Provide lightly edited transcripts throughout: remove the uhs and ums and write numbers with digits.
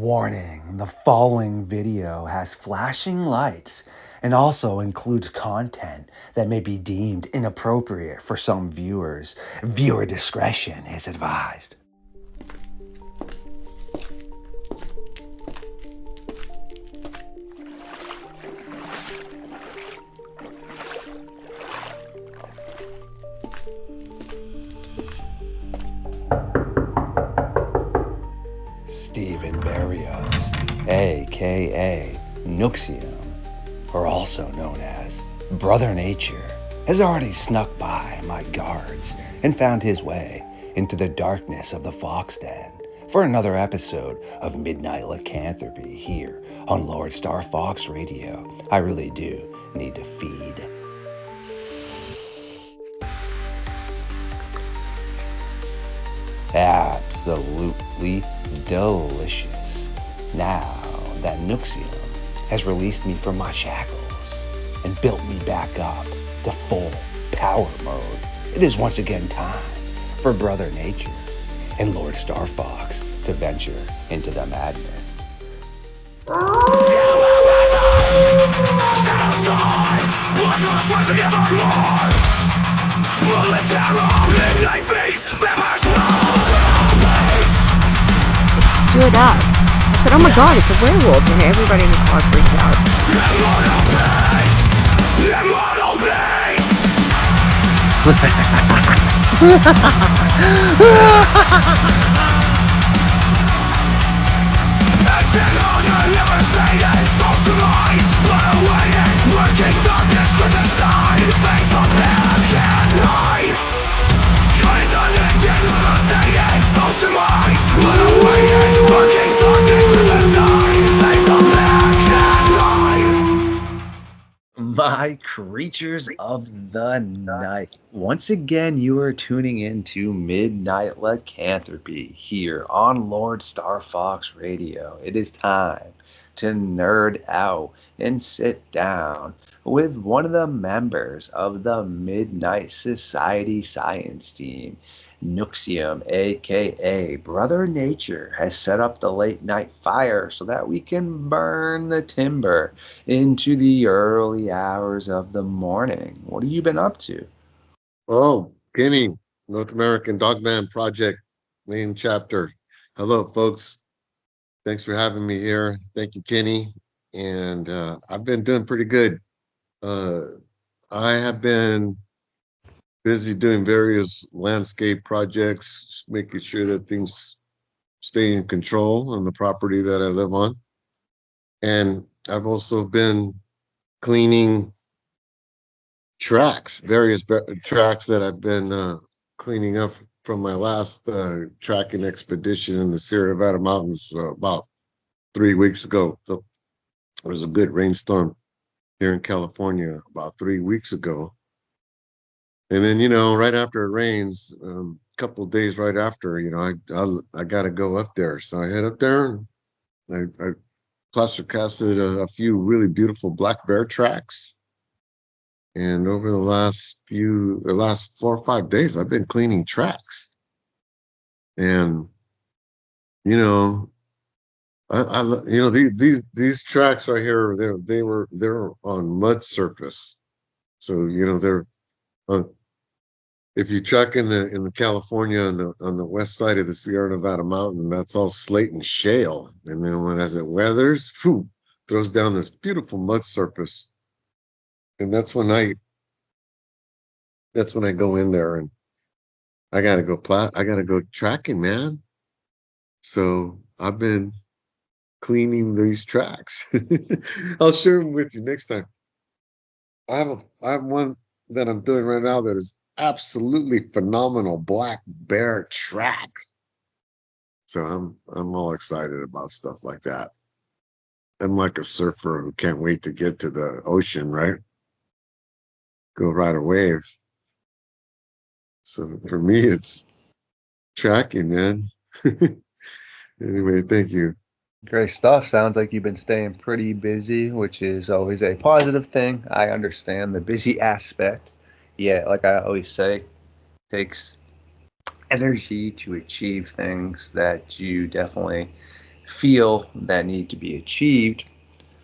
Warning, the following video has flashing lights and also includes content that may be deemed inappropriate for some viewers. Viewer discretion is advised. Stephen Barrios, aka Noixium, or also known as Brother Nature, has already snuck by my guards and found his way into the darkness of the Fox Den for another episode of Midnight Lycanthropy here on LordeStarfox Radio. I really do need to feed. Absolutely delicious. Now that Noixium has released me from my shackles and built me back up to full power mode, it is once again time for Brother Nature and LordeStarfox to venture into the madness. Stood up. I said, oh my god, it's a werewolf, and everybody in the car freaked out. My creatures of the night. Once again, you are tuning in to Midnight Lycanthropy here on LordeStarfox Radio. It is time to nerd out and sit down with one of the members of the Midnight Society science team. Noixium, aka Brother Nature, has set up the late night fire so that we can burn the timber into the early hours of the morning. What have you been up to? Oh, Kenny, North American Dogman Project, main chapter. Hello, folks. Thanks for having me here. Thank you, Kenny. And I've been doing pretty good. I have been busy doing various landscape projects, making sure that things stay in control on the property that I live on. And I've also been cleaning tracks, various tracks that I've been cleaning up from my last tracking expedition in the Sierra Nevada mountains about 3 weeks ago. So there was a good rainstorm here in California about 3 weeks ago. And then, right after it rains, a couple of days right after, I got to go up there. So I head up there and I plaster casted a few really beautiful black bear tracks. And over the last 4 or 5 days, I've been cleaning tracks. And, these tracks right here, they're on mud surface. So, they're, if you track in the California on the west side of the Sierra Nevada mountain, that's all slate and shale. And then as it weathers, throws down this beautiful mud surface. And that's when I go in there and I gotta go tracking, man. So I've been cleaning these tracks. I'll share them with you next time. I have one that I'm doing right now that is absolutely phenomenal black bear tracks. So I'm all excited about stuff like that. I'm like a surfer who can't wait to get to the ocean, right? Go ride a wave. So for me, it's tracking, man. Anyway, thank you. Great stuff. Sounds like you've been staying pretty busy, which is always a positive thing. I understand the busy aspect. Yeah, like I always say, it takes energy to achieve things that you definitely feel that need to be achieved.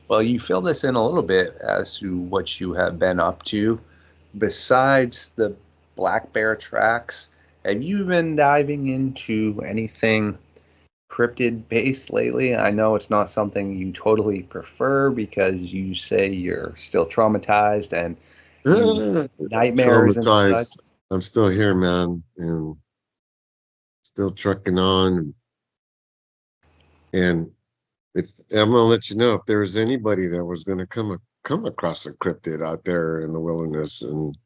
Well, you fill this in a little bit as to what you have been up to. Besides the black bear tracks, have you been diving into anything cryptid based lately? I know it's not something you totally prefer because you say you're still traumatized and you nightmares and such. Traumatized. I'm still here, man, and still trucking on. And if I'm gonna let you know if there's anybody that was gonna come across a cryptid out there in the wilderness, and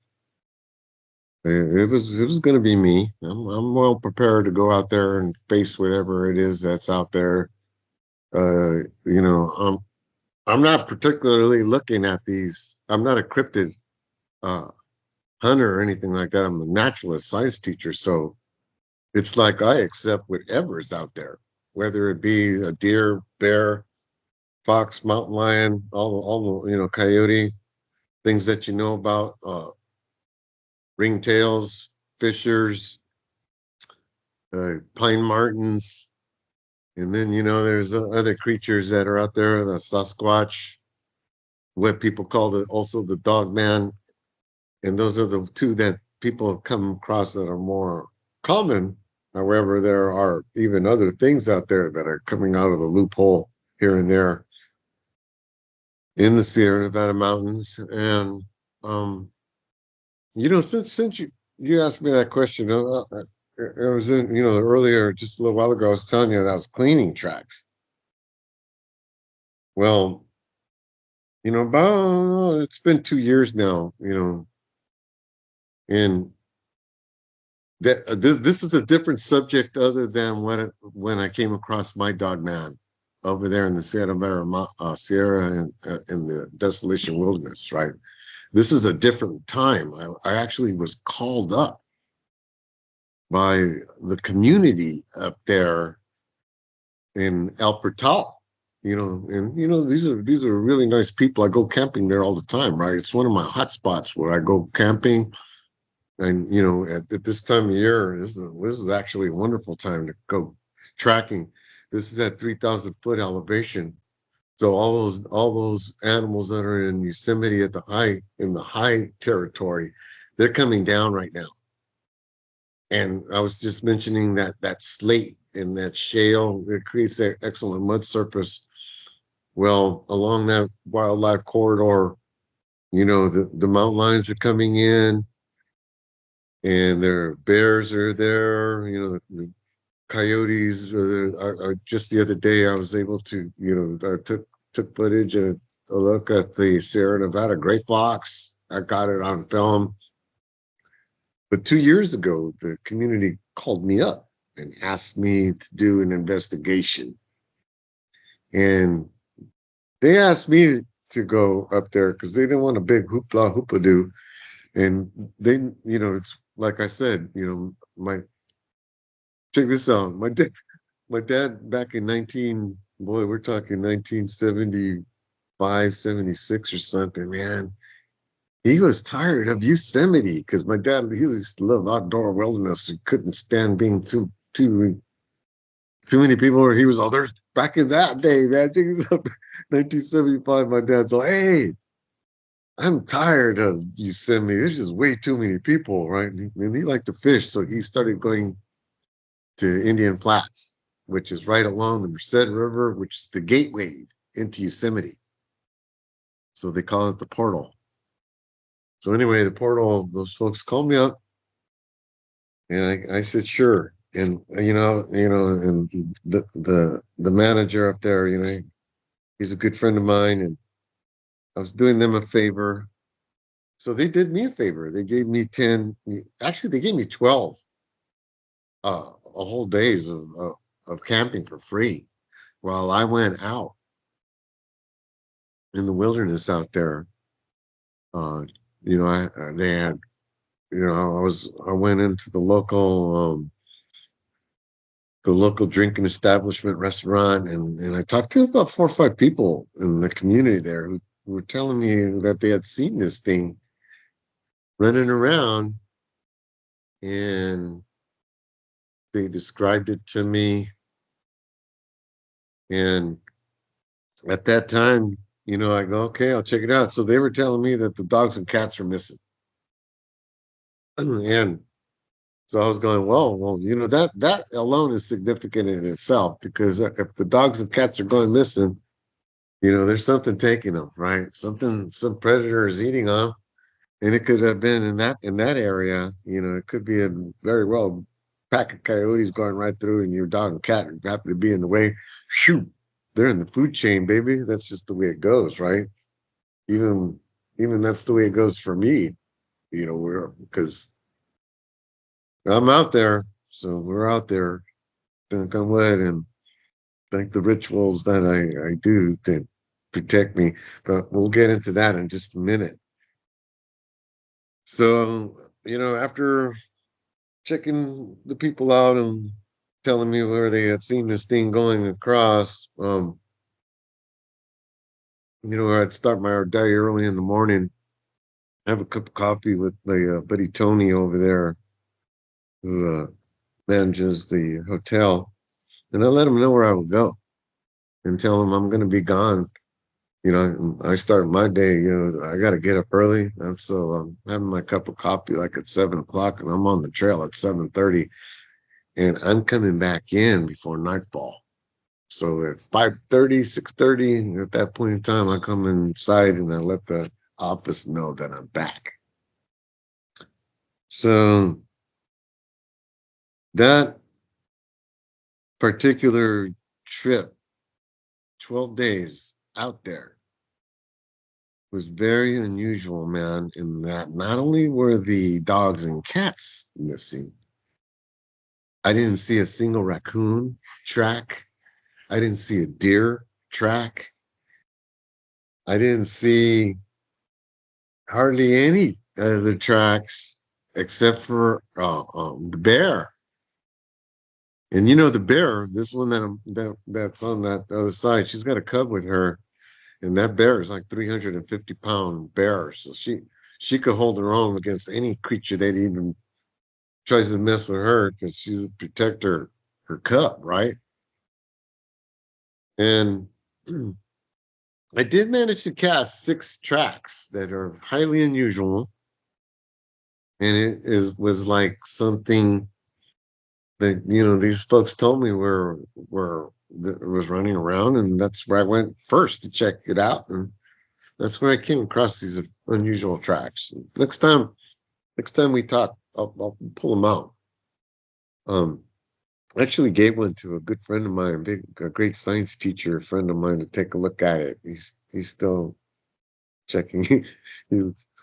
it was gonna be me. I'm well prepared to go out there and face whatever it is that's out there. You know, I'm not particularly looking at these. I'm not a cryptid uh, hunter or anything like that. I'm a naturalist science teacher, so it's like I accept whatever's out there, whether it be a deer, bear, fox, mountain lion, all the coyote, things that you know about, ringtails, fishers, pine martens, and then there's other creatures that are out there, the Sasquatch, what people call also the Dogman, and those are the two that people have come across that are more common. However, there are even other things out there that are coming out of the loophole here and there in the Sierra Nevada mountains. And since you asked me that question, it was in earlier, just a little while ago, I was telling you that I was cleaning tracks. Well, about it's been 2 years now, and that this is a different subject other than when I came across my Dogman over there in the Sierra in the Desolation Wilderness, right? This is a different time. I actually was called up by the community up there in El Portal, and these are really nice people. I go camping there all the time, right? It's one of my hot spots where I go camping. And at this time of year, this is actually a wonderful time to go tracking. This is at 3,000-foot elevation, so all those animals that are in Yosemite in the high territory, they're coming down right now. And I was just mentioning that slate and that shale, it creates that excellent mud surface. Well, along that wildlife corridor, the mountain lions are coming in, and their bears are there. The coyotes are just the other day. I was able to, I took footage and a look at the Sierra Nevada gray fox. I got it on film. But 2 years ago, the community called me up and asked me to do an investigation. And they asked me to go up there because they didn't want a big hoopla hoopadoo. And they, it's like I said, check this out. My dad back in we're talking 1975, 76 or something, man. He was tired of Yosemite because my dad, he used to love outdoor wilderness. He couldn't stand being too many people. He was all there back in that day, man. Check this out. 1975, my dad's like, hey, I'm tired of Yosemite. There's just way too many people, right? And he liked to fish, so he started going to Indian Flats, which is right along the Merced River, which is the gateway into Yosemite. So they call it the portal. So anyway, the portal, those folks called me up, and I said sure. And and the manager up there, he's a good friend of mine, and I was doing them a favor. So they did me a favor. They gave me 10. Actually, they gave me 12. A whole days of camping for free while I went out in the wilderness out there. They had, I went into the local drinking establishment restaurant, and I talked to about 4 or 5 people in the community there who were telling me that they had seen this thing running around, and they described it to me. And at that time, I go, okay, I'll check it out. So they were telling me that the dogs and cats are missing. And so I was going, well, that alone is significant in itself, because if the dogs and cats are going missing, there's something taking them, right? Some predator is eating them, and it could have been in that area. It could be a very well pack of coyotes going right through, and your dog and cat happen to be in the way. Shoot, they're in the food chain, baby. That's just the way it goes, right? Even that's the way it goes for me. Because I'm out there, so we're out there. Knock on wood, and thank the rituals that I do to protect me. But we'll get into that in just a minute. So, after checking the people out and telling me where they had seen this thing going across, I'd start my day early in the morning, have a cup of coffee with my buddy Tony over there, who manages the hotel, and I let him know where I would go and tell him I'm going to be gone. I start my day, I got to get up early. And so I'm having my cup of coffee like at 7 o'clock, and I'm on the trail at 7:30, and I'm coming back in before nightfall. So at 5:30, 6:30, at that point in time, I come inside and I let the office know that I'm back. So that particular trip, 12 days out there, was very unusual, man, in that not only were the dogs and cats missing, I didn't see a single raccoon track. I didn't see a deer track. I didn't see hardly any of the tracks except for the bear. And the bear, this one that's on that other side, she's got a cub with her, and that bear is like 350-pound bear. So she could hold her own against any creature that even tries to mess with her, because she's a protector, her cub, right? And I did manage to cast 6 tracks that are highly unusual, and it was like something that these folks told me was running around, and that's where I went first to check it out, and that's where I came across these unusual tracks. Next time we talk, I'll pull them out. I actually gave one to a good friend of mine, a great science teacher, friend of mine, to take a look at it. He's still checking.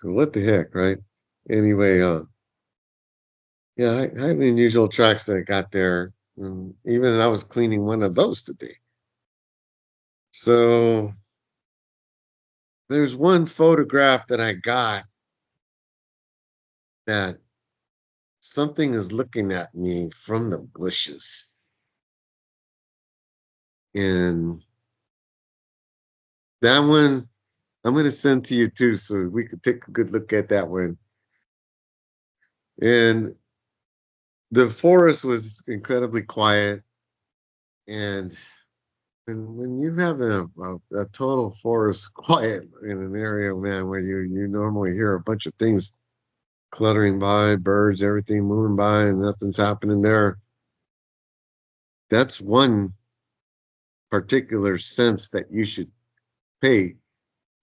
What the heck, right? Anyway, yeah, highly unusual tracks that I got there. Even I was cleaning one of those today. So there's one photograph that I got that something is looking at me from the bushes. And that one I'm going to send to you too, so we could take a good look at that one. And the forest was incredibly quiet. And when you have a total forest quiet in an area, man, where you normally hear a bunch of things cluttering by, birds, everything moving by, and nothing's happening there, that's one particular sense that you should pay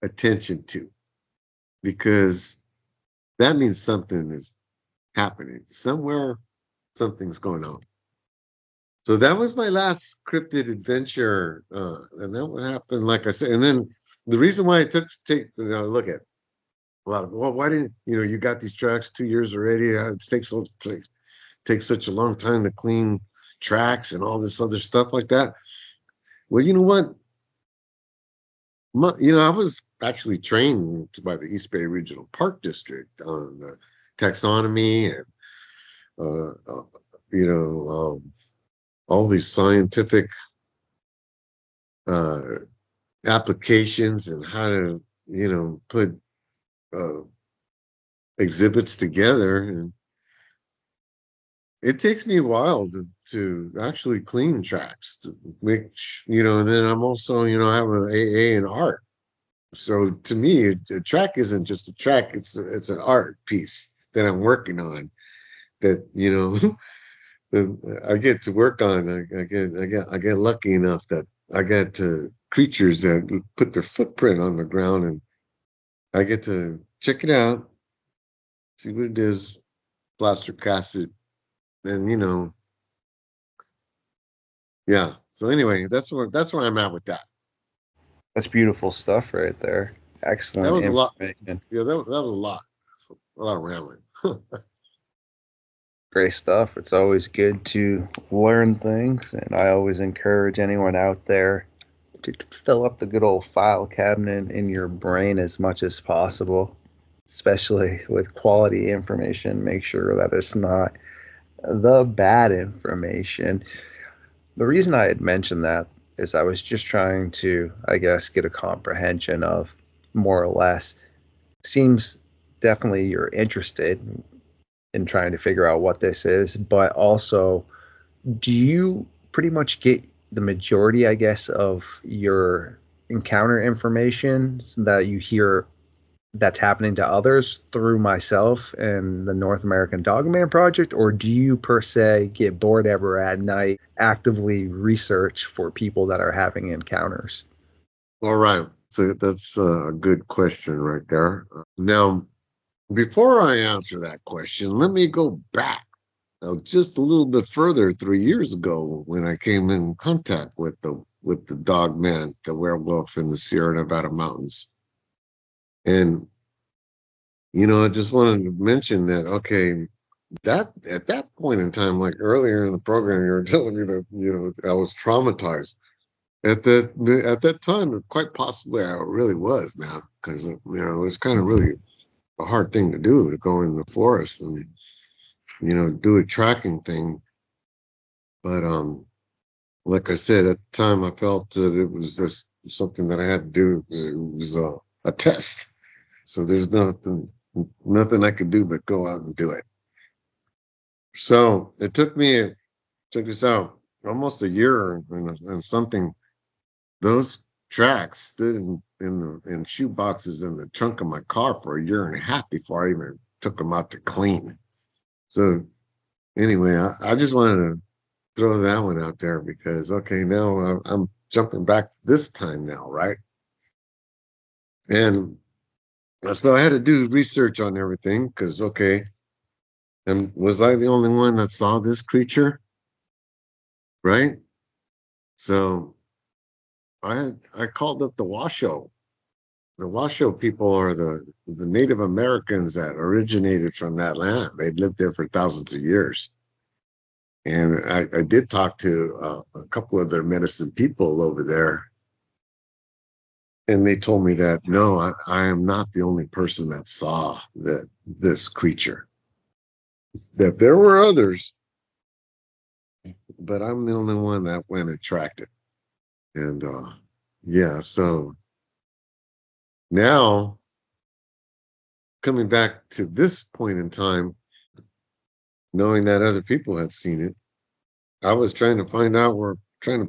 attention to, because that means something is happening somewhere. Something's going on. So that was my last cryptid adventure, and that would happen, like I said. And then the reason why I took to take look at a lot of, well, why didn't you got these tracks 2 years already? It takes such a long time to clean tracks and all this other stuff like that. Well, you know what? I was actually trained by the East Bay Regional Park District on the taxonomy and all these scientific applications, and how to put exhibits together. And it takes me a while to actually clean tracks to make, and then I'm also, I have an AA in art. So to me, a track isn't just a track; it's an art piece that I'm working on. That that I get to work on. I get lucky enough that I get creatures that put their footprint on the ground, and I get to check it out, see what it is, plaster cast it, and yeah. So anyway, that's where I'm at with that. That's beautiful stuff right there. That Excellent was a lot. information. Yeah, that was a lot of rambling. Great stuff. It's always good to learn things, and I always encourage anyone out there to fill up the good old file cabinet in your brain as much as possible, especially with quality information. Make sure that it's not the bad information. The reason I had mentioned that is I was just trying to, I guess, get a comprehension of more or less. Seems definitely you're interested in trying to figure out what this is, but also, do you pretty much get the majority, I guess, of your encounter information that you hear that's happening to others through myself and the North American Dogman Project, or do you per se get bored ever at night, actively research for people that are having encounters? All right. So that's a good question right there. Now, before I answer that question, let me go back just a little bit further, 3 years ago, when I came in contact with the Dogman, the werewolf in the Sierra Nevada mountains. And I just wanted to mention that, okay, that at that point in time, like earlier in the program, you were telling me that, I was traumatized. At that time, quite possibly I really was, man, because it was kind of really a hard thing to do, to go in the forest and do a tracking thing. But like I said, at the time, I felt that it was just something that I had to do. It was a test, so there's nothing I could do but go out and do it. So it took me, check this out, almost a year and something. Those tracks stood in shoe boxes in the trunk of my car for a year and a half before I even took them out to clean. So anyway, I just wanted to throw that one out there because, okay, now I'm jumping back this time now, right? And so I had to do research on everything because, okay, and was I the only one that saw this creature? Right? So I called up the Washoe. The Washoe people are the Native Americans that originated from that land. They'd lived there for thousands of years. And I did talk to a couple of their medicine people over there. And they told me that, no, I am not the only person that saw this creature. That there were others, but I'm the only one that went and tracked it. And yeah, so now coming back to this point in time, knowing that other people had seen it, I was trying to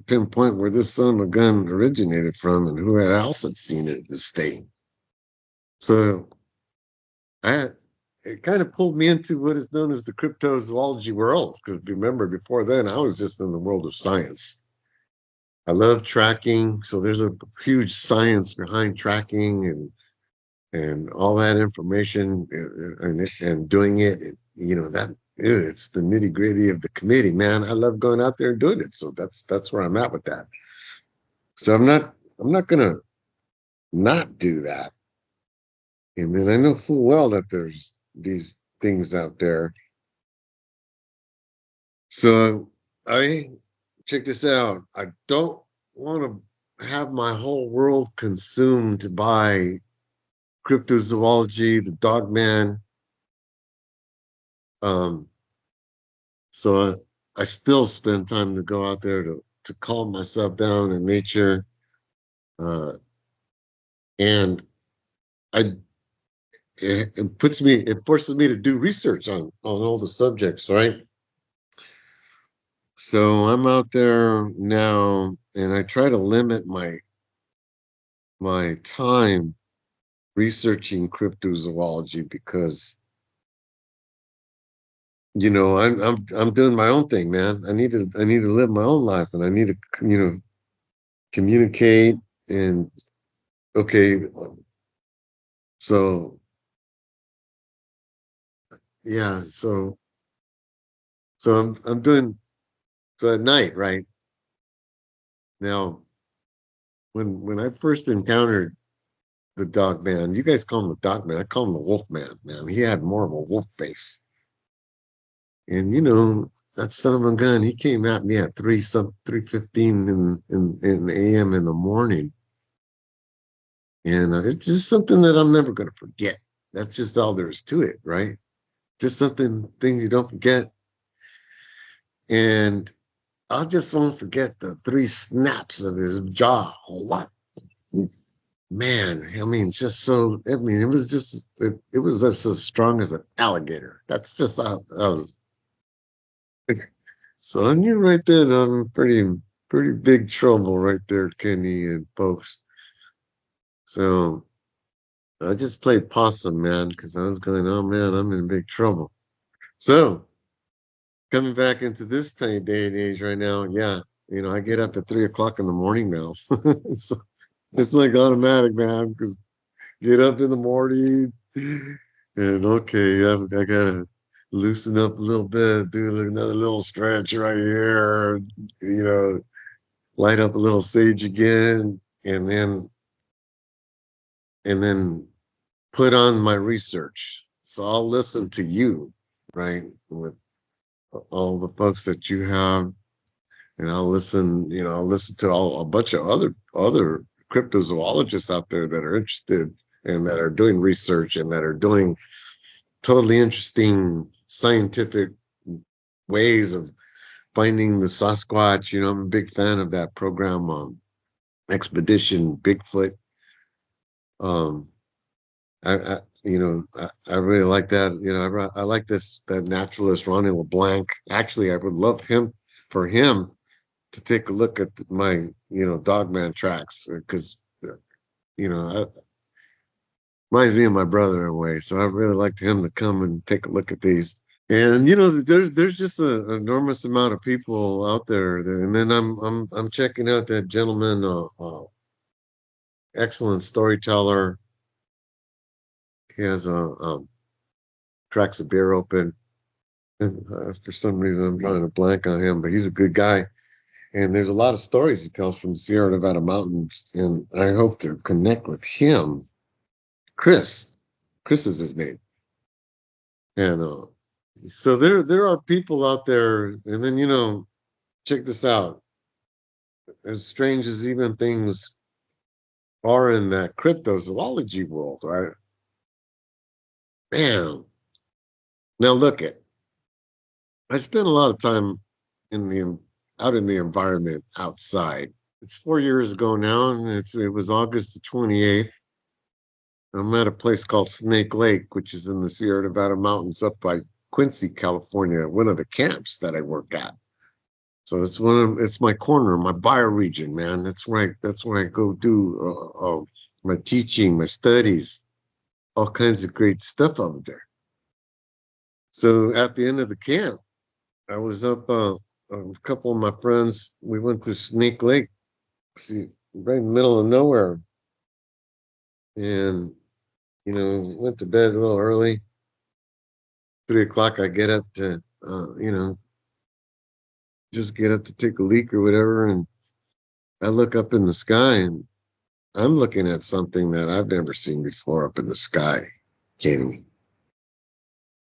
pinpoint where this son of a gun originated from and who else had seen it in the state. So it kind of pulled me into what is known as the cryptozoology world. Because remember, before then, I was just in the world of science. I love tracking, so there's a huge science behind tracking and all that information and doing it. That it's the nitty gritty of the committee, man. I love going out there and doing it. So that's where I'm at with that. So I'm not gonna not do that. And then I know full well that there's these things out there. So I check this out. I don't want to have my whole world consumed by cryptozoology, the Dogman. So I still spend time to go out there to calm myself down in nature. And it forces me to do research on all the subjects, right? So I'm out there now, and I try to limit my time researching cryptozoology because I'm doing my own thing, man. I need to live my own life, and I need to communicate. And okay, so yeah, so I'm doing so at night, right? Now, when I first encountered the Dogman, you guys call him the Dogman, I call him the Wolfman, man. He had more of a wolf face. And that son of a gun, he came at me at 3:15 in the AM in the morning. And it's just something that I'm never gonna forget. That's just all there is to it, right? Just things you don't forget. And I just won't forget the three snaps of his jaw. Man, I mean, it was just as strong as an alligator. That's just how I was. So I knew right then I'm pretty big trouble right there, Kenny and folks. So I just played possum, man, because I was going, oh man, I'm in big trouble. So coming back into this tiny day and age right now, yeah, I get up at 3 o'clock in the morning now. So it's like automatic, man, because get up in the morning and okay, I gotta loosen up a little bit, do another little stretch right here, light up a little sage again, and then put on my research. So I'll listen to you, right, with all the folks that you have, and I'll listen to a bunch of other cryptozoologists out there that are interested and that are doing research and that are doing totally interesting scientific ways of finding the Sasquatch. I'm a big fan of that program, Expedition Bigfoot. Um, I really like that. I like that naturalist Ronnie LeBlanc. Actually, I would love for him to take a look at my Dogman tracks because reminds me of my brother in a way. So I'd really like him to come and take a look at these. And there's just an enormous amount of people out there. And then I'm checking out that gentleman, excellent storyteller. He has cracks a beer open. And for some reason, I'm drawing a blank on him, but he's a good guy. And there's a lot of stories he tells from the Sierra Nevada mountains. And I hope to connect with him. Chris is his name. And so there are people out there. And then, check this out. As strange as even things are in that cryptozoology world, right? Bam. Now look at. I spent a lot of time out in the environment outside. It's 4 years ago now, and it was August the 28th. I'm at a place called Snake Lake, which is in the Sierra Nevada mountains up by Quincy, California, one of the camps that I work at. So it's my corner, my bioregion, man. That's where I go do my teaching, my studies, all kinds of great stuff over there. So at the end of the camp, I was up, a couple of my friends, we went to Snake Lake, right in the middle of nowhere. And, went to bed a little early. 3 o'clock, I get up to, just get up to take a leak or whatever. And I look up in the sky and I'm looking at something that I've never seen before up in the sky, Kenny.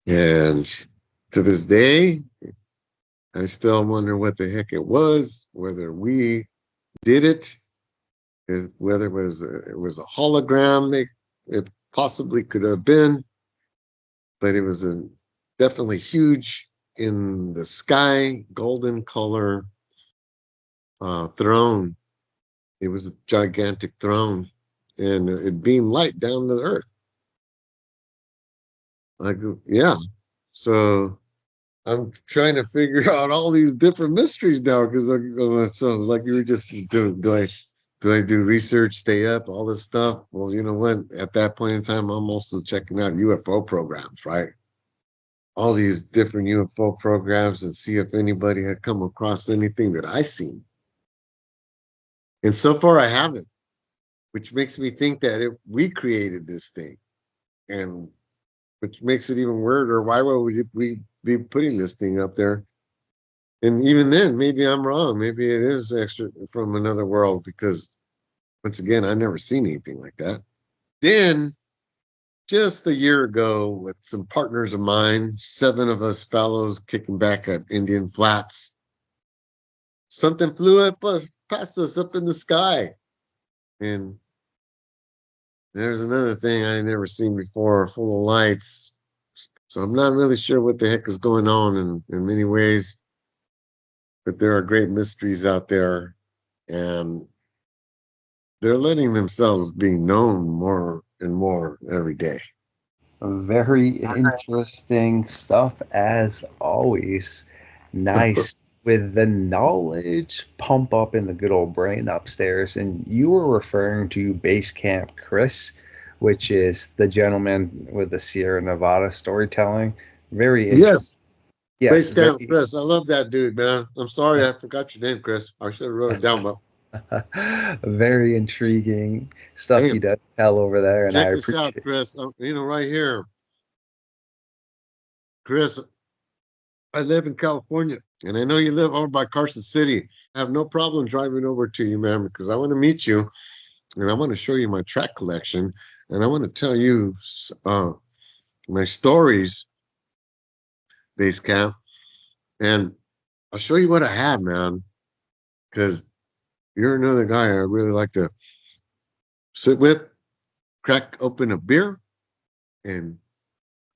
And to this day, I still wonder what the heck it was, whether we did it, whether it was a hologram. It possibly could have been, but it was definitely huge in the sky, golden color throne. It was a gigantic throne, and it beamed light down to the earth. Yeah. So I'm trying to figure out all these different mysteries now because so like you were just do I do research, stay up, all this stuff? Well, you know what? At that point in time, I'm also checking out UFO programs, right? All these different UFO programs and see if anybody had come across anything that I seen. And so far, I haven't, which makes me think that we created this thing, and which makes it even weirder. Why would we be putting this thing up there? And even then, maybe I'm wrong. Maybe it is extra from another world because, once again, I never seen anything like that. Then, just a year ago, with some partners of mine, 7 of us fellows kicking back at Indian Flats, something flew up past us up in the sky. And there's another thing I never seen before, full of lights. So I'm not really sure what the heck is going on in many ways. But there are great mysteries out there. And they're letting themselves be known more and more every day. Very interesting stuff as always. Nice with the knowledge pump up in the good old brain upstairs. And you were referring to Base Camp Chris, which is the gentleman with the Sierra Nevada storytelling. Very interesting. Yes. Base Camp Chris. I love that dude, man. I'm sorry I forgot your name, Chris. I should have wrote it down, but very intriguing stuff he does tell over there. And check this out, Chris. Right here. Chris, I live in California, and I know you live over by Carson City. I have no problem driving over to you, man, because I want to meet you, and I want to show you my track collection, and I want to tell you my stories, Base Camp, and I'll show you what I have, man, because you're another guy I really like to sit with, crack open a beer, and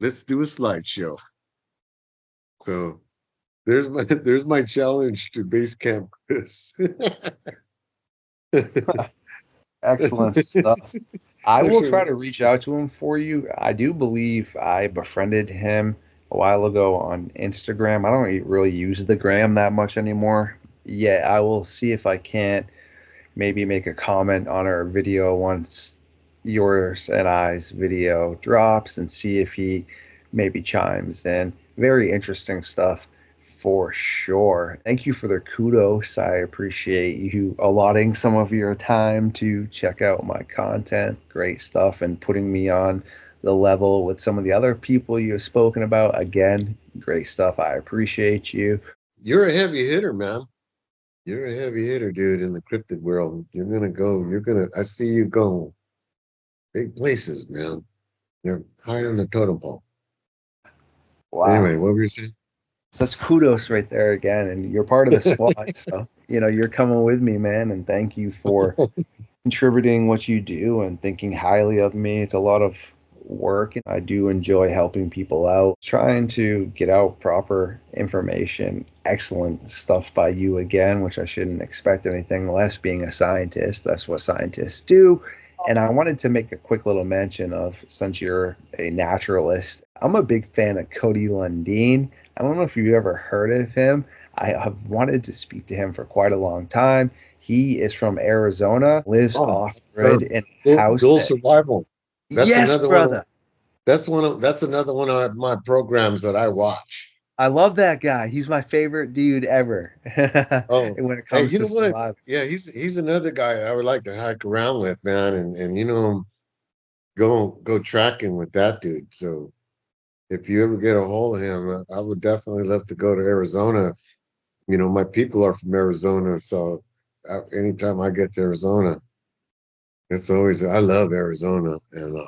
let's do a slideshow. So there's my challenge to Base Camp Chris. Excellent stuff. I will try to reach out to him for you. I do believe I befriended him a while ago on Instagram. I don't really use the gram that much anymore. Yeah, I will see if I can't maybe make a comment on our video once yours and I's video drops and see if he maybe chimes in. Very interesting stuff for sure. Thank you for the kudos. I appreciate you allotting some of your time to check out my content. Great stuff, and putting me on the level with some of the other people you have spoken about. Again, great stuff. I appreciate you. You're a heavy hitter, man. You're a heavy hitter, dude, in the cryptid world. I see you go big places, man. You're high on the totem pole. Wow. Anyway, what were you saying? Such kudos right there again, and you're part of the squad, so you're coming with me, man, and thank you for contributing what you do and thinking highly of me. It's a lot of work, and I do enjoy helping people out, trying to get out proper information. Excellent stuff by you again, which I shouldn't expect anything less being a scientist. That's what scientists do. And I wanted to make a quick little mention of, since you're a naturalist, I'm a big fan of Cody Lundeen. I don't know if you've ever heard of him. I have wanted to speak to him for quite a long time. He is from Arizona, lives off-grid in a house. Dual survival. That's yes, brother. That's another one of my programs that I watch. I love that guy. He's my favorite dude ever. When it comes to survival. Yeah, he's another guy I would like to hike around with, man, and go tracking with that dude. So if you ever get a hold of him, I would definitely love to go to Arizona. My people are from Arizona, so anytime I get to Arizona, I love Arizona, and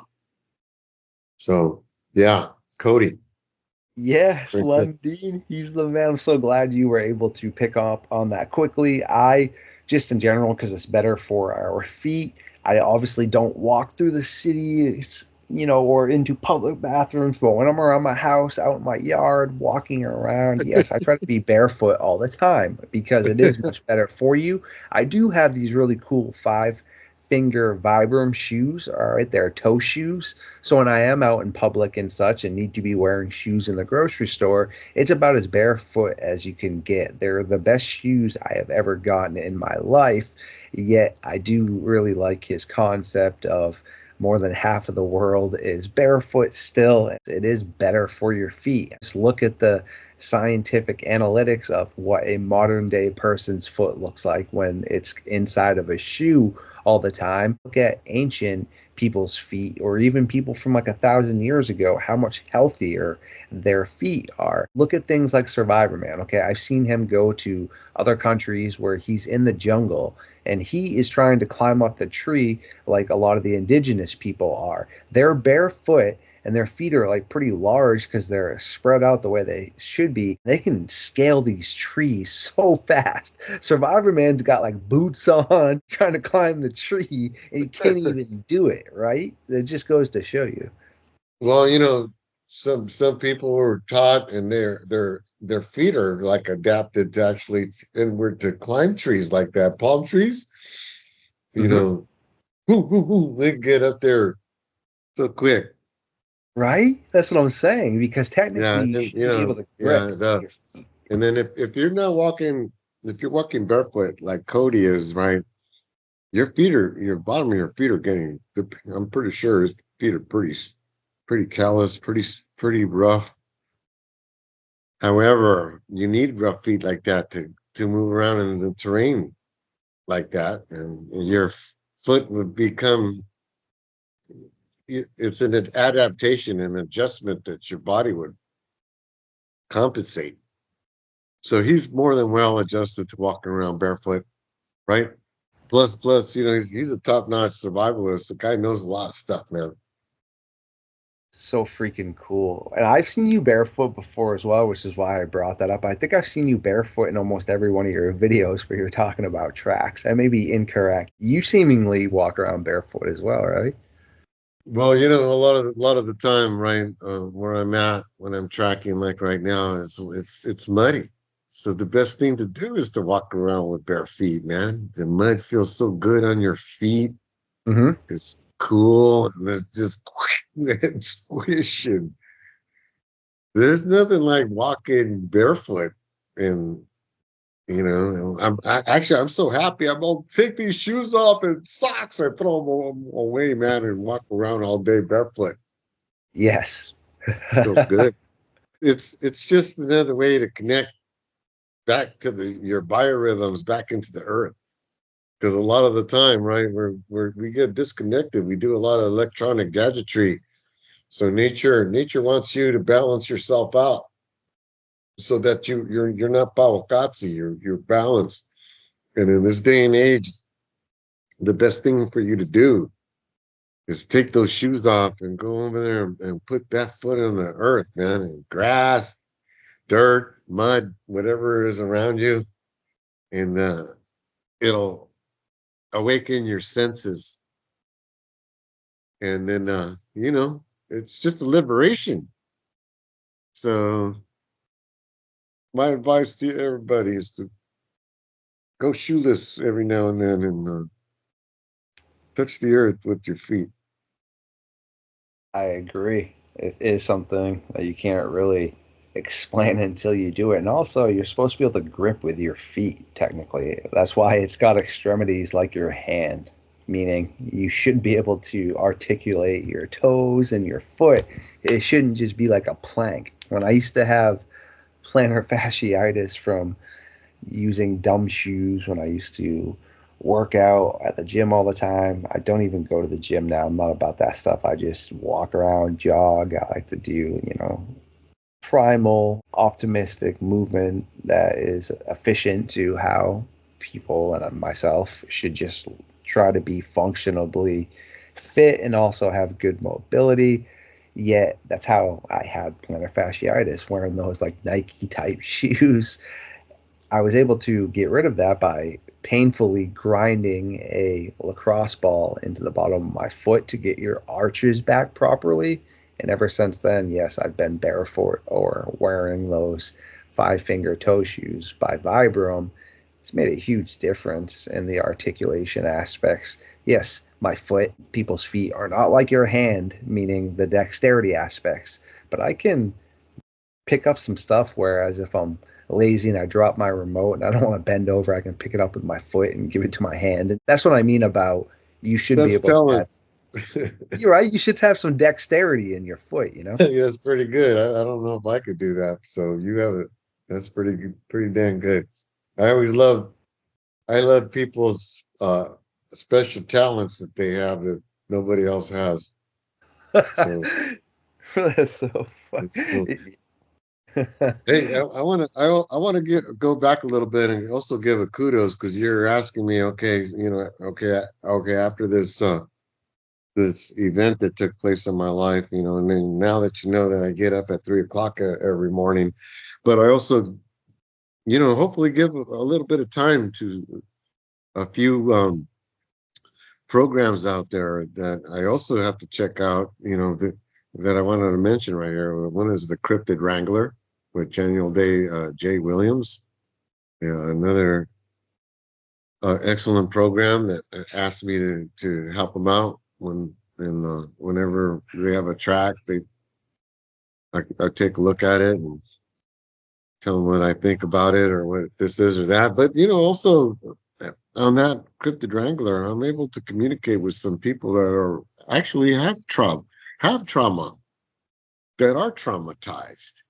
so yeah, Cody. Yes, Lundeen, he's the man. I'm so glad you were able to pick up on that quickly. I just in general, because it's better for our feet, I obviously don't walk through the city, or into public bathrooms, but when I'm around my house, out in my yard, walking around, yes, I try to be barefoot all the time because it is much better for you. I do have these really cool 5 finger Vibram shoes. All right, they're toe shoes. So when I am out in public and such and need to be wearing shoes in the grocery store, it's about as barefoot as you can get. They're the best shoes I have ever gotten in my life. Yet I do really like his concept of more than half of the world is barefoot still. It is better for your feet. Just look at the scientific analytics of what a modern day person's foot looks like when it's inside of a shoe all the time. Look at ancient people's feet, or even people from like 1,000 years ago, how much healthier their feet are. Look at things like Survivor Man. Okay, I've seen him go to other countries where he's in the jungle and he is trying to climb up the tree like a lot of the indigenous people are. They're barefoot and their feet are like pretty large because they're spread out the way they should be. They can scale these trees so fast. Survivor Man's got like boots on trying to climb the tree and he can't even do it, right? It just goes to show you. Well, you know, some people were taught, and their feet are like adapted to actually inward to climb trees like that, palm trees. You know, they get up there so quick. Right? That's what I'm saying. Because technically you should be able to grip. And then if you're not walking, if you're walking barefoot like Cody is, right? Your bottom of your feet are getting. I'm pretty sure his feet are pretty callous, pretty rough. However, you need rough feet like that to move around in the terrain like that, and your foot would become. It's an adaptation and adjustment that your body would compensate. So he's more than well adjusted to walking around barefoot, right? Plus, you know, he's a top-notch survivalist. The guy knows a lot of stuff, man. So freaking cool. And I've seen you barefoot before as well, which is why I brought that up. I think I've seen you barefoot in almost every one of your videos where you're talking about tracks. I may be incorrect. You seemingly walk around barefoot as well, right? Well, you know, a lot of the time, right, where I'm at when I'm tracking, like right now, it's muddy. So the best thing to do is to walk around with bare feet, man. The mud feels so good on your feet. It's cool, and it's just it's squishing. There's nothing like walking barefoot, and you know, I'm so happy. I'm gonna take these shoes off and socks. I throw them away, man, and walk around all day barefoot. Yes. Feels good. It's just another way to connect back to your biorhythms, back into the earth. Because a lot of the time, right, we get disconnected. We do a lot of electronic gadgetry. So nature wants you to balance yourself out, so that you're not pawakatsi, you're balanced. And in this day and age, the best thing for you to do is take those shoes off and go over there and put that foot on the earth, man, and grass, dirt, mud, whatever is around you, and it'll awaken your senses. And then you know, it's just a liberation. So my advice to everybody is to go shoeless every now and then and touch the earth with your feet. I agree. It is something that you can't really explain until you do it. And also, you're supposed to be able to grip with your feet, technically. That's why it's got extremities like your hand, meaning you should be able to articulate your toes and your foot. It shouldn't just be like a plank. When I used to have plantar fasciitis from using dumb shoes, when I used to work out at the gym all the time. I don't even go to the gym now. I'm not about that stuff. I just walk around, jog. I like to do, you know, primal, optimistic movement that is efficient to how people and myself should just try to be functionally fit and also have good mobility. Yet that's how I had plantar fasciitis, wearing those like Nike type shoes. I was able to get rid of that by painfully grinding a lacrosse ball into the bottom of my foot to get your arches back properly. And ever since then, yes, I've been barefoot or wearing those 5-finger toe shoes by Vibram. it's made a huge difference in the articulation aspects. Yes, my foot, people's feet are not like your hand, meaning the dexterity aspects, but I can pick up some stuff, whereas if I'm lazy and I drop my remote and I don't want to bend over, I can pick it up with my foot and give it to my hand. And that's what I mean about you should be That's able to telling. have, you're right, you should have some dexterity in your foot, Yeah, that's pretty good. I don't know if I could do that. So you have it. That's pretty good, pretty damn good. I love people's special talents that they have that nobody else has. So That's so it's cool. funny. Hey, I want to go back a little bit and also give a kudos because you're asking me, okay, okay, after this event that took place in my life, and then now that you know that I get up at 3 o'clock every morning, but I also, hopefully give a little bit of time to a few programs out there that I also have to check out, that I wanted to mention right here. One is the Cryptid Wrangler with General Day J. Williams. Yeah, another excellent program that asked me to help them out whenever they have a track, I take a look at it and tell them what I think about it or what this is or that. But also on that Cryptid Wrangler, I'm able to communicate with some people that are actually have trauma, that are traumatized.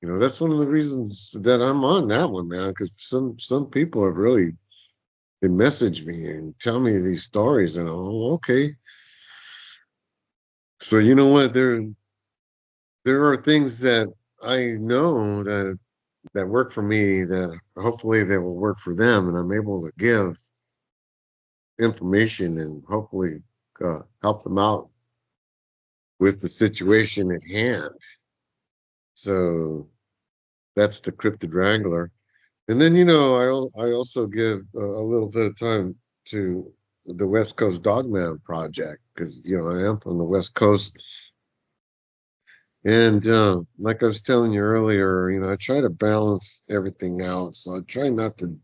That's one of the reasons that I'm on that one, man, because some people have really, they message me and tell me these stories, and okay. So you know what? There are things that I know that work for me that hopefully they will work for them, and I'm able to give information and hopefully help them out with the situation at hand. So that's the Cryptid Wrangler. And then, I also give a little bit of time to the West Coast Dogman project because, I am from the West Coast. And like I was telling you earlier, I try to balance everything out. So I try not to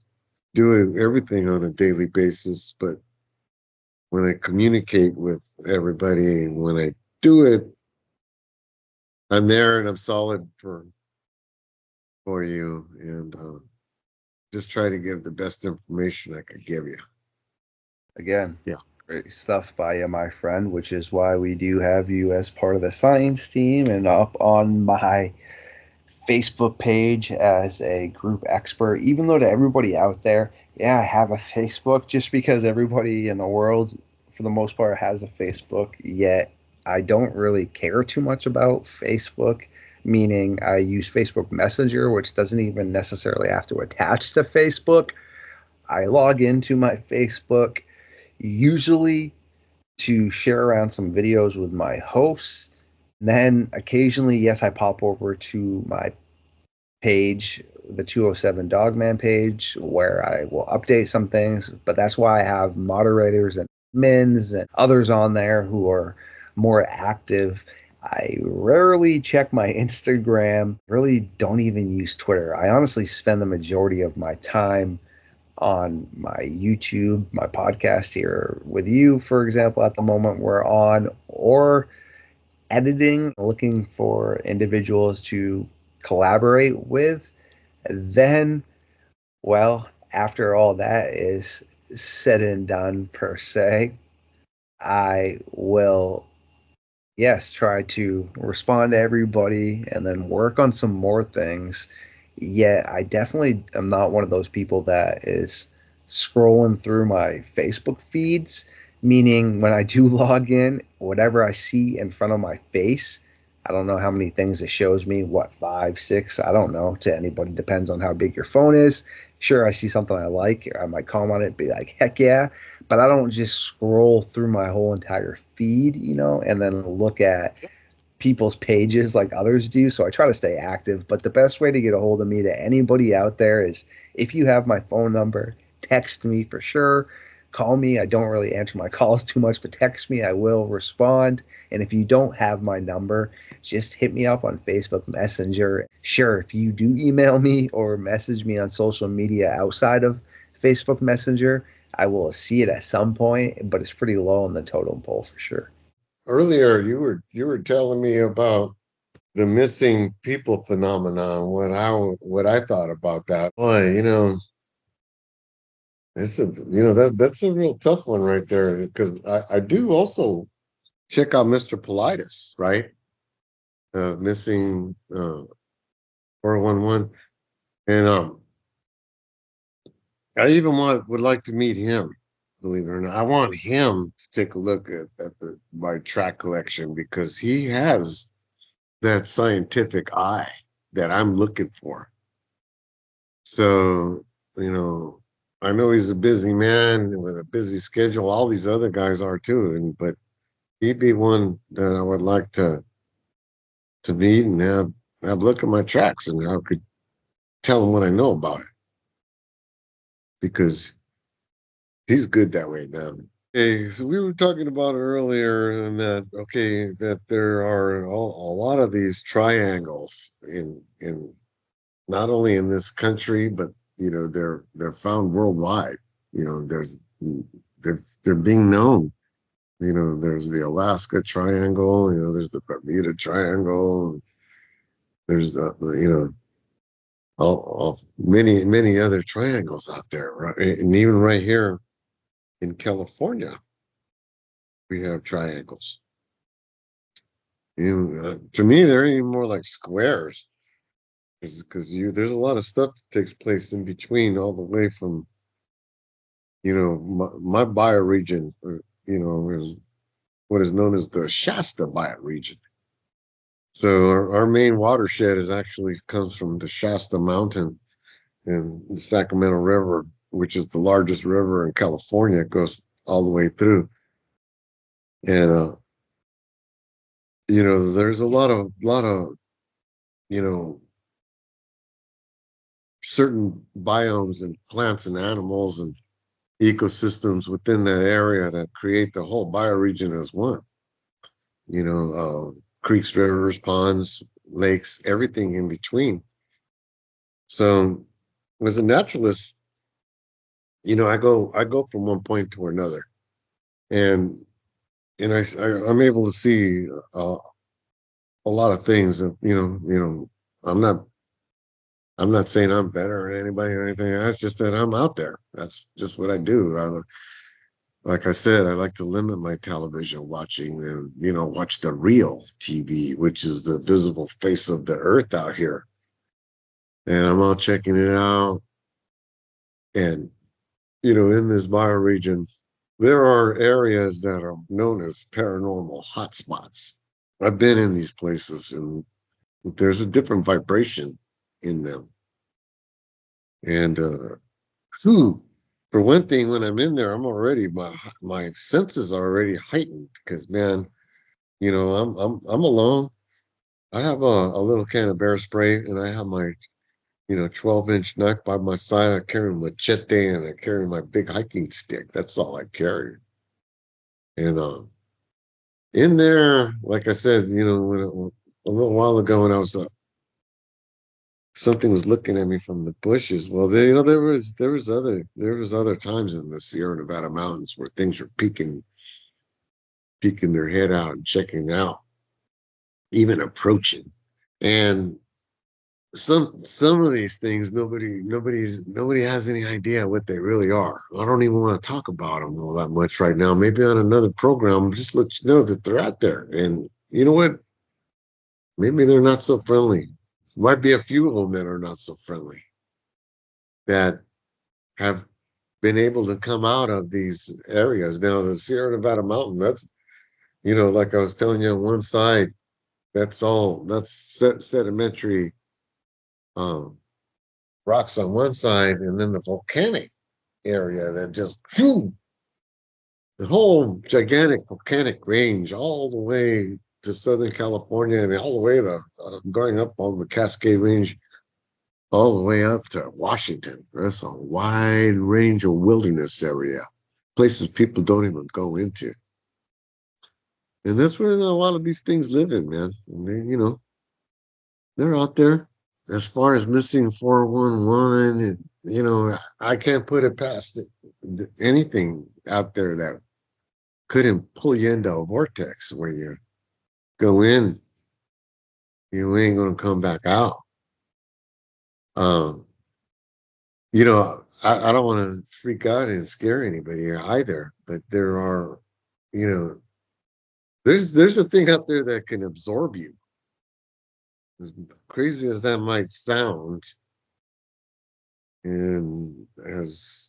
do everything on a daily basis. But when I communicate with everybody, when I do it, I'm there and I'm solid for you. And just try to give the best information I could give you. Again, Yeah. great stuff by you, my friend, which is why we do have you as part of the science team and up on my Facebook page as a group expert. Even though to everybody out there, yeah, I have a Facebook, just because everybody in the world, for the most part, has a Facebook, yet I don't really care too much about Facebook, meaning I use Facebook Messenger, which doesn't even necessarily have to attach to Facebook. I log into my Facebook usually to share around some videos with my hosts. Then occasionally, yes, I pop over to my page, the 207 Dogman page, where I will update some things. But that's why I have moderators and admins and others on there who are more active. I rarely check my Instagram, really don't even use Twitter. I honestly spend the majority of my time on my YouTube, my podcast here with you, for example, at the moment we're on, or editing, looking for individuals to collaborate with. Then, well, after all that is said and done, per se, I will, yes, try to respond to everybody and then work on some more things. Yet I definitely am not one of those people that is scrolling through my Facebook feeds, meaning when I do log in, whatever I see in front of my face, I don't know how many things it shows me, what, five, six, I don't know, to anybody, depends on how big your phone is. Sure, I see something I like, I might comment on it, be like, heck yeah, but I don't just scroll through my whole entire feed, and then look at people's pages like others do. So I try to stay active. But the best way to get a hold of me, to anybody out there, is if you have my phone number, text me for sure. Call me. I don't really answer my calls too much, but text me. I will respond. And if you don't have my number, just hit me up on Facebook Messenger. Sure, if you do email me or message me on social media outside of Facebook Messenger, I will see it at some point, but it's pretty low on the totem pole for sure. Earlier, you were telling me about the missing people phenomenon. What I thought about that. Boy, that's a real tough one right there, because I do also check out Mr. Politis, right? Missing 411, and I even would like to meet him. Believe it or not, I want him to take a look at my track collection, because he has that scientific eye that I'm looking for. So, I know he's a busy man with a busy schedule. All these other guys are too, but he'd be one that I would like to meet and have a look at my tracks, and I could tell him what I know about it, because he's good that way, man. Okay, so we were talking about earlier, and that there are a lot of these triangles in not only in this country, but they're found worldwide. They're being known. There's the Alaska Triangle. There's the Bermuda Triangle. There's all many other triangles out there, right? And even right here in California, we have triangles. To me, they're even more like squares, because there's a lot of stuff that takes place in between, all the way from my bioregion, is what is known as the Shasta bioregion. So our main watershed comes from the Shasta Mountain and the Sacramento River, which is the largest river in California. It goes all the way through, and there's a lot of certain biomes and plants and animals and ecosystems within that area that create the whole bioregion as one. Creeks, rivers, ponds, lakes, everything in between. So as a naturalist, I go from one point to another, and I'm able to see a lot of things. I'm not saying I'm better than anybody or anything. That's just that I'm out there. That's just what I do. Like I said, I like to limit my television watching and, watch the real TV, which is the visible face of the earth out here. And I'm out checking it out. And, in this bioregion, there are areas that are known as paranormal hotspots. I've been in these places, and there's a different vibration in them. And for one thing, when I'm in there, I'm already my senses are already heightened, because, man, I'm alone. I have a little can of bear spray, and I have my 12-inch knife by my side. I carry a machete, and I carry my big hiking stick. That's all I carry. And in there, like I said, a little while ago, when I was something was looking at me from the bushes. Well, there was other times in the Sierra Nevada mountains where things were peeking their head out and checking out, even approaching. And some of these things, nobody has any idea what they really are. I don't even want to talk about them all that much right now. Maybe on another program, just let you know that they're out there. And you know what? Maybe they're not so friendly. Might be a few of them that are not so friendly, that have been able to come out of these areas. Now, the Sierra Nevada mountain, that's, like I was telling you, on one side, that's sedimentary rocks on one side, and then the volcanic area that just, the whole gigantic volcanic range all the way to Southern California, and all the way going up on the Cascade Range, all the way up to Washington. That's a wide range of wilderness area, places people don't even go into. And that's where a lot of these things live in, man. And they, they're out there. as far as missing 411, I can't put it past anything out there that couldn't pull you into a vortex where you go in, you ain't gonna come back out. Um, I don't want to freak out and scare anybody either, but there are, you know, there's a thing out there that can absorb you. As crazy as that might sound, and as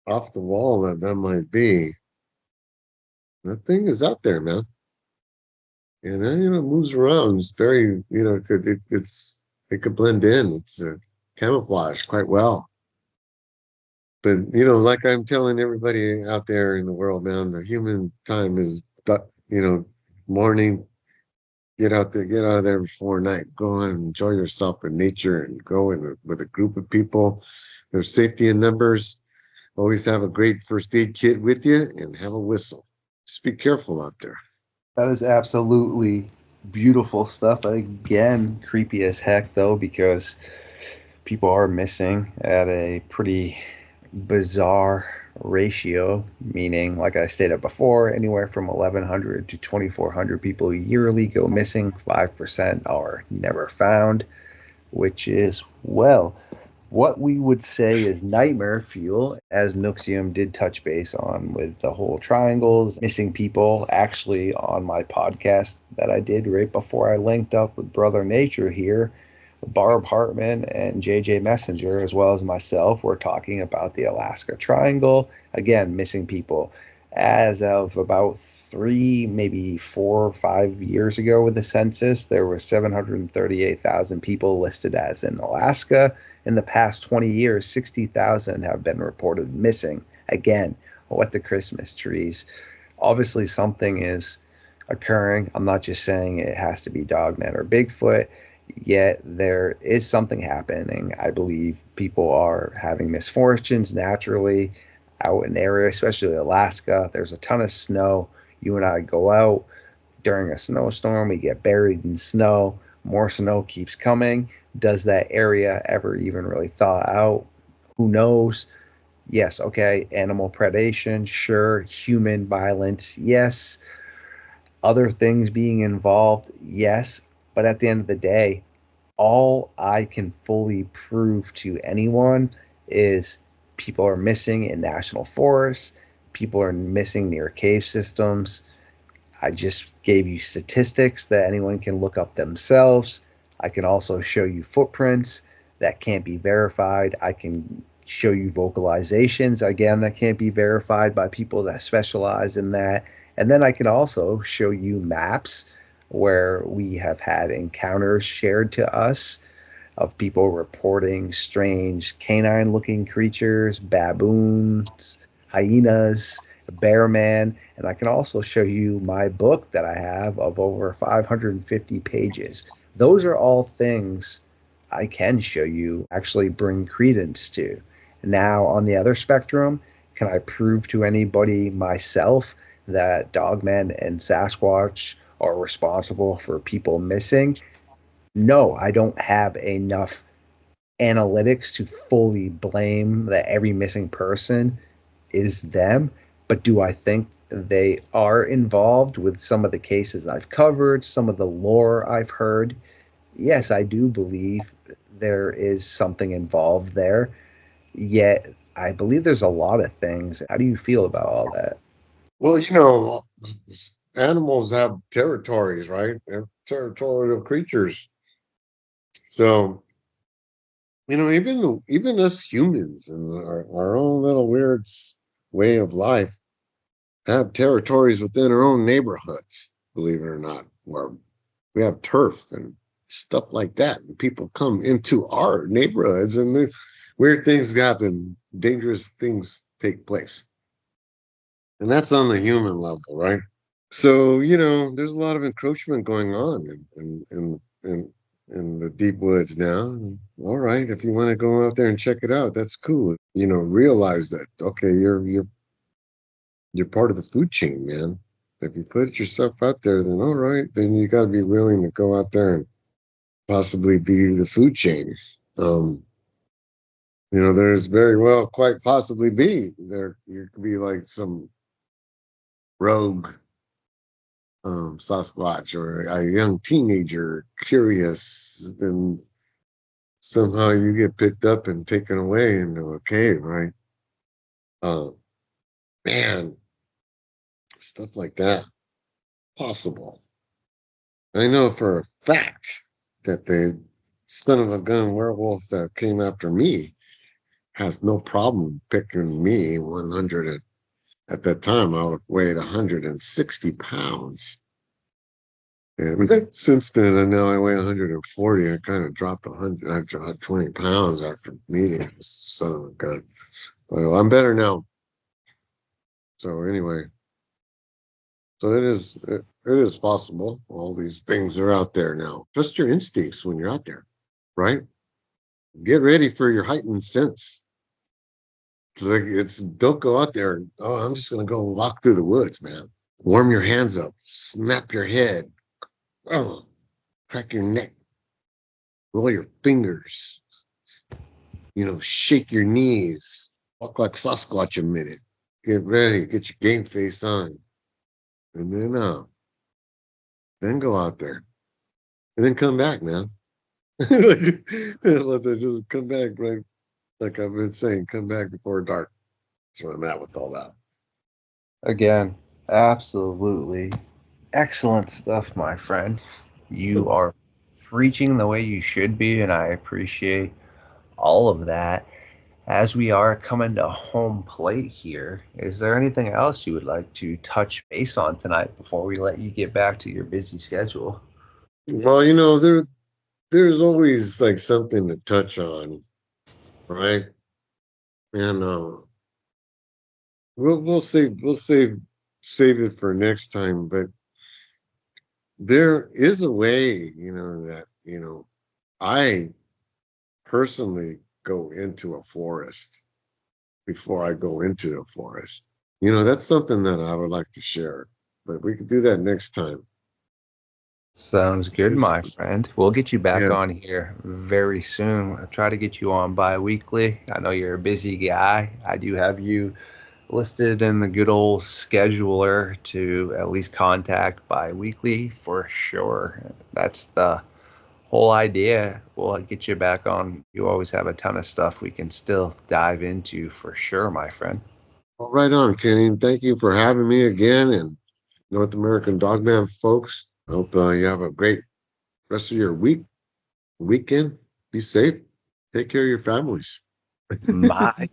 off the wall that might be, that thing is out there, man. And it moves around. It's very, it could blend in. It's camouflage quite well. But like I'm telling everybody out there in the world, man, the human time is, morning. Get out there, get out of there before night. Go and enjoy yourself in nature, and go in with a group of people. There's safety in numbers. Always have a great first aid kit with you, and have a whistle. Just be careful out there. That is absolutely beautiful stuff. Again, creepy as heck, though, because people are missing at a pretty bizarre ratio, meaning, like I stated before, anywhere from 1,100 to 2,400 people yearly go missing. 5% are never found, which is, well, what we would say is nightmare fuel, as Noixium did touch base on with the whole triangles, missing people. Actually, on my podcast that I did right before I linked up with Brother Nature here, Barb Hartman and JJ Messenger, as well as myself, were talking about the Alaska Triangle. Again, missing people. As of about 3, maybe 4 or 5 years ago with the census, there were 738,000 people listed as in Alaska. In the past 20 years, 60,000 have been reported missing. Again, what the Christmas trees. Obviously, something is occurring. I'm not just saying it has to be Dogman or Bigfoot, yet there is something happening. I believe people are having misfortunes naturally out in the area, especially Alaska. There's a ton of snow. You and I go out during a snowstorm, we get buried in snow. More snow keeps coming. Does that area ever even really thaw out? Who knows? Yes, okay, animal predation, sure. Human violence, yes. Other things being involved, yes. But at the end of the day, all I can fully prove to anyone is people are missing in national forests. People are missing near cave systems. I just gave you statistics that anyone can look up themselves. I can also show you footprints that can't be verified. I can show you vocalizations, again, that can't be verified by people that specialize in that. And then I can also show you maps where we have had encounters shared to us of people reporting strange canine-looking creatures, baboons, hyenas, bear man. And I can also show you my book that I have of over 550 pages. Those are all things I can show you, actually bring credence to. Now, on the other spectrum, can I prove to anybody myself that Dogman and Sasquatch are responsible for people missing? No, I don't have enough analytics to fully blame that every missing person is them. But do I think they are involved with some of the cases I've covered, some of the lore I've heard? Yes, I do believe there is something involved there. Yet, I believe there's a lot of things. How do you feel about all that? Well, animals have territories, right? They're territorial creatures. So, even us humans and our own little weird way of life have territories within our own neighborhoods, believe it or not, where we have turf and stuff like that. And people come into our neighborhoods and the weird things happen, dangerous things take place. And that's on the human level, right? So, there's a lot of encroachment going on in the deep woods now. All right, if you want to go out there and check it out, that's cool. Realize that, okay, you're part of the food chain, man. If you put yourself out there, then all right, then you got to be willing to go out there and possibly be the food chain. There's very well quite possibly be there. You could be like some rogue Sasquatch or a young teenager curious, then somehow you get picked up and taken away into a cave, right? Man, stuff like that possible. I know for a fact that the son of a gun werewolf that came after me has no problem picking me 100. At that time, I weighed 160 pounds. And since then, and now I weigh 140. I kind of dropped 100. I dropped 20 pounds after meeting this son of a gun. Well, I'm better now. So anyway, so it is possible. All these things are out there now. Trust your instincts when you're out there, right? Get ready for your heightened sense. Don't go out there and, I'm just gonna go walk through the woods, man. Warm your hands up, snap your head, crack your neck, roll your fingers, shake your knees, walk like Sasquatch a minute. Get ready, get your game face on, and then go out there, and then come back, man. Let that just come back, right? Like I've been saying, come back before dark. That's where I'm at with all that. Again, absolutely excellent stuff, my friend. You are preaching the way you should be, and I appreciate all of that. As we are coming to home plate here, is there anything else you would like to touch base on tonight before we let you get back to your busy schedule? Well, there's always like something to touch on, right? And we'll save it for next time. But there is a way, that I personally go into a forest before I go into a forest. That's something that I would like to share. But we could do that next time. Sounds good, my friend. We'll get you back Yeah. on here very soon. I'll try to get you on bi-weekly. I know you're a busy guy. I do have you listed in the good old scheduler to at least contact bi-weekly for sure. That's the whole idea. We'll get you back on. You always have a ton of stuff we can still dive into for sure, my friend. Well, right on, Kenny. Thank you for having me again. And North American Dogman folks, I hope you have a great rest of your weekend. Be safe. Take care of your families. My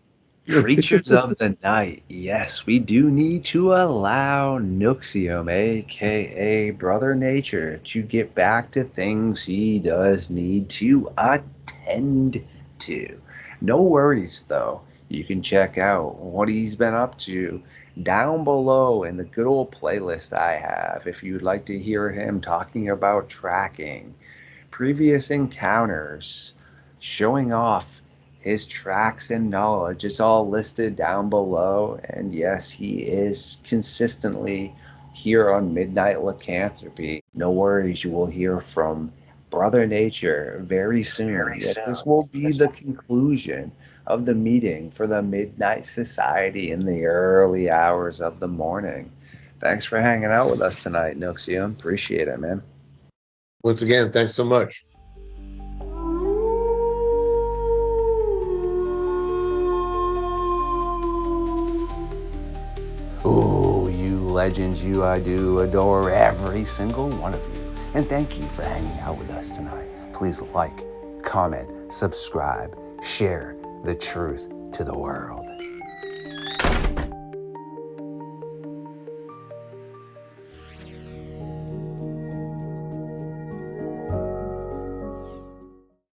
creatures of the night. Yes, we do need to allow Noixium, aka Brother Nature, to get back to things he does need to attend to. No worries, though. You can check out what he's been up to down below in the good old playlist I have if you'd like to hear him talking about tracking, previous encounters, showing off his tracks and knowledge. It's all listed down below. And yes, he is consistently here on Midnight Lycanthropy. No worries, you will hear from Brother Nature very soon. Yes, this will be the conclusion of the meeting for the Midnight Society in the early hours of the morning. Thanks for hanging out with us tonight, Noixium. Appreciate it, man. Once again, thanks so much. Ooh, you legends, you, I do adore every single one of you. And thank you for hanging out with us tonight. Please like, comment, subscribe, share the truth to the world.